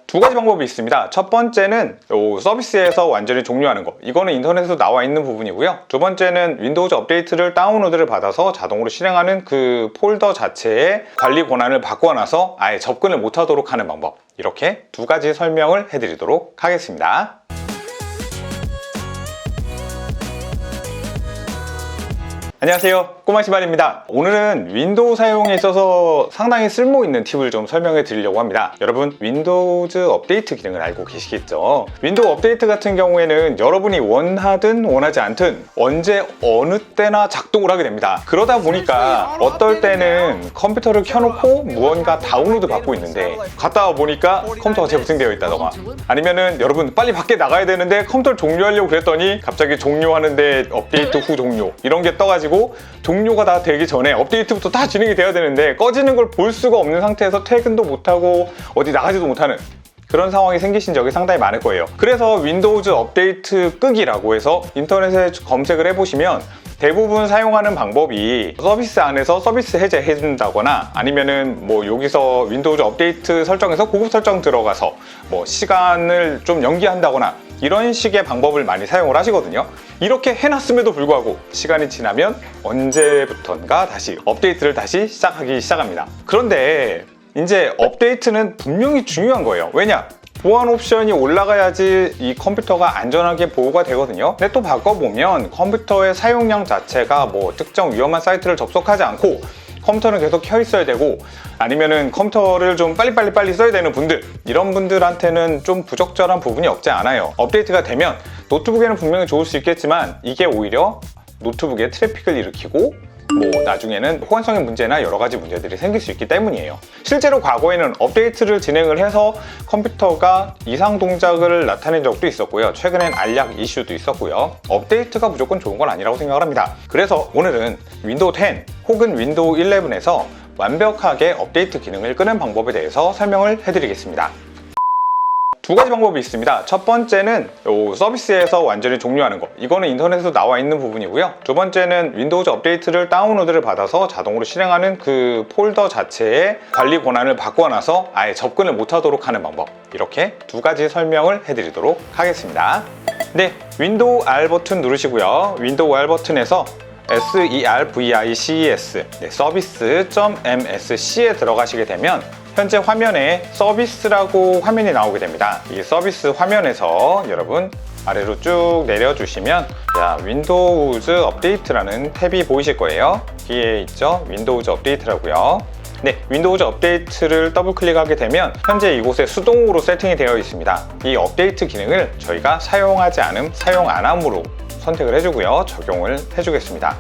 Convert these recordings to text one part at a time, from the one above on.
두 가지 방법이 있습니다. 첫 번째는 서비스에서 완전히 종료하는 거, 이거는 인터넷에서 나와 있는 부분이고요. 두 번째는 윈도우즈 업데이트를 다운로드를 받아서 자동으로 실행하는 그 폴더 자체의 관리 권한을 바꿔놔서 아예 접근을 못하도록 하는 방법, 이렇게 두 가지 설명을 해드리도록 하겠습니다. 안녕하세요, 꼬마시발입니다. 오늘은 윈도우 사용에 있어서 상당히 쓸모있는 팁을 좀 설명해 드리려고 합니다. 여러분, 윈도우즈 업데이트 기능을 알고 계시겠죠? 윈도우 업데이트 같은 경우에는 여러분이 원하든 원하지 않든 언제 어느 때나 작동을 하게 됩니다. 그러다 보니까 어떨 때는 컴퓨터를 켜놓고 무언가 다운로드 받고 있는데 갔다 와 보니까 컴퓨터가 재부팅되어 있다던가, 아니면은 여러분 빨리 밖에 나가야 되는데 컴퓨터를 종료하려고 그랬더니 갑자기 종료하는데 업데이트 후 종료, 이런 게 떠가지고 종료가 다 되기 전에 업데이트부터 다 진행이 돼야 되는데 꺼지는 걸 볼 수가 없는 상태에서 퇴근도 못하고 어디 나가지도 못하는 그런 상황이 생기신 적이 상당히 많을 거예요. 그래서 윈도우즈 업데이트 끄기라고 해서 인터넷에 검색을 해보시면 대부분 사용하는 방법이 서비스 안에서 서비스 해제해준다거나, 아니면은 뭐 여기서 윈도우즈 업데이트 설정에서 고급 설정 들어가서 뭐 시간을 좀 연기한다거나 이런 식의 방법을 많이 사용을 하시거든요. 이렇게 해놨음에도 불구하고 시간이 지나면 언제부턴가 다시 업데이트를 다시 시작하기 시작합니다. 그런데 이제 업데이트는 분명히 중요한 거예요. 왜냐? 보안 옵션이 올라가야지 이 컴퓨터가 안전하게 보호가 되거든요. 근데 또 바꿔보면 컴퓨터의 사용량 자체가 뭐 특정 위험한 사이트를 접속하지 않고 컴퓨터는 계속 켜 있어야 되고, 아니면은 컴퓨터를 좀 빨리 써야 되는 분들, 이런 분들한테는 좀 부적절한 부분이 없지 않아요. 업데이트가 되면 노트북에는 분명히 좋을 수 있겠지만 이게 오히려 노트북에 트래픽을 일으키고 뭐 나중에는 호환성의 문제나 여러 가지 문제들이 생길 수 있기 때문이에요. 실제로 과거에는 업데이트를 진행을 해서 컴퓨터가 이상 동작을 나타낸 적도 있었고요. 최근엔 알약 이슈도 있었고요. 업데이트가 무조건 좋은 건 아니라고 생각을 합니다. 그래서 오늘은 윈도우 10 혹은 윈도우 11에서 완벽하게 업데이트 기능을 끄는 방법에 대해서 설명을 해드리겠습니다. 두 가지 방법이 있습니다. 첫 번째는 서비스에서 완전히 종료하는 거, 이거는 인터넷에서 나와 있는 부분이고요. 두 번째는 윈도우즈 업데이트를 다운로드를 받아서 자동으로 실행하는 그 폴더 자체의 관리 권한을 바꿔놔서 아예 접근을 못하도록 하는 방법, 이렇게 두 가지 설명을 해드리도록 하겠습니다. 네, 윈도우 R 버튼 누르시고요. 윈도우 R 버튼에서 services service.msc에 들어가시게 되면 현재 화면에 서비스라고 화면이 나오게 됩니다. 이 서비스 화면에서 여러분 아래로 쭉 내려주시면 윈도우즈 업데이트라는 탭이 보이실 거예요. 여기에 있죠, 윈도우즈 업데이트라고요. 네, 윈도우즈 업데이트를 더블 클릭하게 되면 현재 이곳에 수동으로 세팅이 되어 있습니다. 이 업데이트 기능을 저희가 사용하지 않음, 사용 안 함으로 선택을 해주고요, 적용을 해주겠습니다.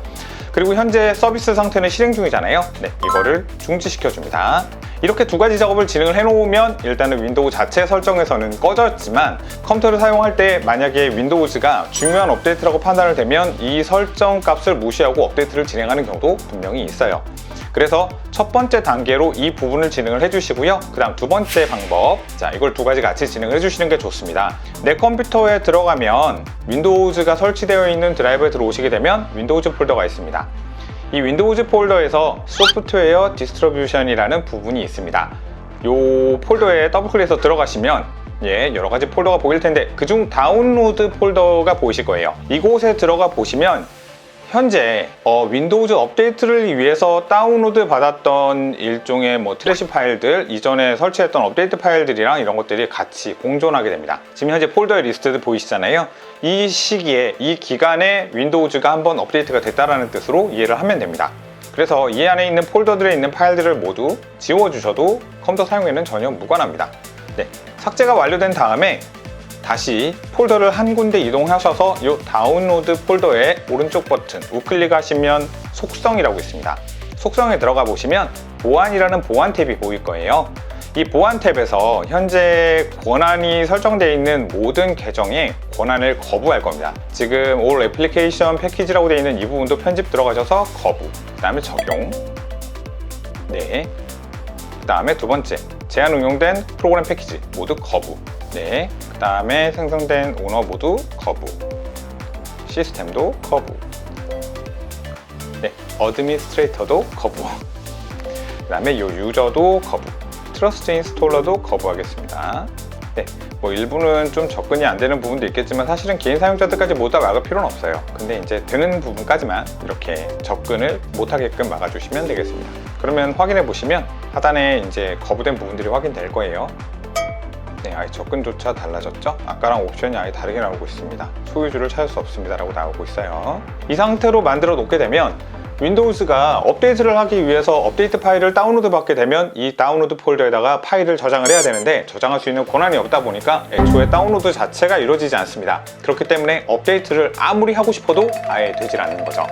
그리고 현재 서비스 상태는 실행 중이잖아요. 네, 이거를 중지시켜 줍니다. 이렇게 두 가지 작업을 진행을 해놓으면 일단은 윈도우 자체 설정에서는 꺼졌지만 컴퓨터를 사용할 때 만약에 윈도우즈가 중요한 업데이트라고 판단을 되면 이 설정 값을 무시하고 업데이트를 진행하는 경우도 분명히 있어요. 그래서 첫 번째 단계로 이 부분을 진행을 해주시고요. 그 다음 두 번째 방법, 이걸 두 가지 같이 진행을 해주시는 게 좋습니다. 내 컴퓨터에 들어가면 윈도우즈가 설치되어 있는 드라이브에 들어오시게 되면 윈도우즈 폴더가 있습니다. 이 윈도우즈 폴더에서 소프트웨어 디스트리뷰션이라는 부분이 있습니다. 이 폴더에 더블클릭해서 들어가시면 여러 가지 폴더가 보일 텐데 그중 다운로드 폴더가 보이실 거예요. 이곳에 들어가 보시면 현재 윈도우즈 업데이트를 위해서 다운로드 받았던 일종의 트래시 파일들, 이전에 설치했던 업데이트 파일들이랑 이런 것들이 같이 공존하게 됩니다. 지금 현재 폴더에 리스트드 보이시잖아요. 이 시기에, 이 기간에 윈도우즈가 한번 업데이트가 됐다는 뜻으로 이해를 하면 됩니다. 그래서 이 안에 있는 폴더들에 있는 파일들을 모두 지워주셔도 컴퓨터 사용에는 전혀 무관합니다. 네, 삭제가 완료된 다음에 다시 폴더를 한 군데 이동하셔서 이 다운로드 폴더의 오른쪽 버튼 우클릭하시면 속성이라고 있습니다. 속성에 들어가 보시면 보안이라는 보안 탭이 보일 거예요. 이 보안 탭에서 현재 권한이 설정되어 있는 모든 계정에 권한을 거부할 겁니다. 지금 All Application Package라고 되어 있는 이 부분도 편집 들어가셔서 거부, 그 다음에 적용, 네, 그 다음에 두 번째 제한 응용된 프로그램 패키지 모두 거부, 네, 그 다음에 생성된 오너 모두 거부, 시스템도 거부, 네, 어드미니스트레이터도 거부, 그 다음에 이 유저도 거부, 트러스트 인스톨러도 거부하겠습니다. 네, 뭐 일부는 좀 접근이 안 되는 부분도 있겠지만 사실은 개인 사용자들까지 모두 다 막을 필요는 없어요. 근데 이제 되는 부분까지만 이렇게 접근을 못하게끔 막아주시면 되겠습니다. 그러면 확인해 보시면 하단에 이제 거부된 부분들이 확인될 거예요. 네, 아예 접근조차 달라졌죠? 아까랑 옵션이 아예 다르게 나오고 있습니다. 소유주를 찾을 수 없습니다 라고 나오고 있어요. 이 상태로 만들어 놓게 되면 윈도우즈가 업데이트를 하기 위해서 업데이트 파일을 다운로드 받게 되면 이 다운로드 폴더에다가 파일을 저장을 해야 되는데 저장할 수 있는 권한이 없다 보니까 애초에 다운로드 자체가 이루어지지 않습니다. 그렇기 때문에 업데이트를 아무리 하고 싶어도 아예 되질 않는 거죠.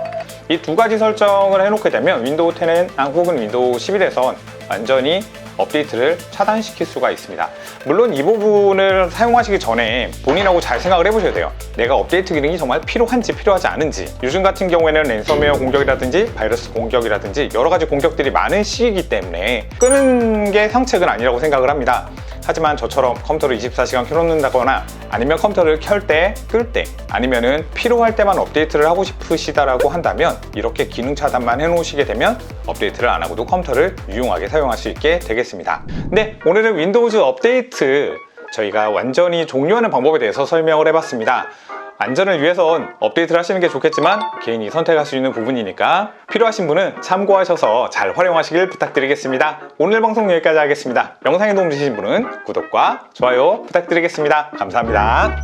이 두 가지 설정을 해놓게 되면 윈도우 10은 혹은 윈도우 11에선 완전히 업데이트를 차단시킬 수가 있습니다. 물론 이 부분을 사용하시기 전에 본인하고 잘 생각을 해보셔야 돼요. 내가 업데이트 기능이 정말 필요한지 필요하지 않은지. 요즘 같은 경우에는 랜섬웨어 공격이라든지 바이러스 공격이라든지 여러 가지 공격들이 많은 시기이기 때문에 끄는 게 상책은 아니라고 생각을 합니다. 하지만 저처럼 컴퓨터를 24시간 켜놓는다거나 아니면 컴퓨터를 켤 때, 끌 때 아니면은 필요할 때만 업데이트를 하고 싶으시다라고 한다면 이렇게 기능 차단만 해놓으시게 되면 업데이트를 안 하고도 컴퓨터를 유용하게 사용할 수 있게 되겠습니다. 네, 오늘은 윈도우즈 업데이트 저희가 완전히 종료하는 방법에 대해서 설명을 해봤습니다. 안전을 위해선 업데이트를 하시는 게 좋겠지만 개인이 선택할 수 있는 부분이니까 필요하신 분은 참고하셔서 잘 활용하시길 부탁드리겠습니다. 오늘 방송 여기까지 하겠습니다. 영상에 도움 주신 분은 구독과 좋아요 부탁드리겠습니다. 감사합니다.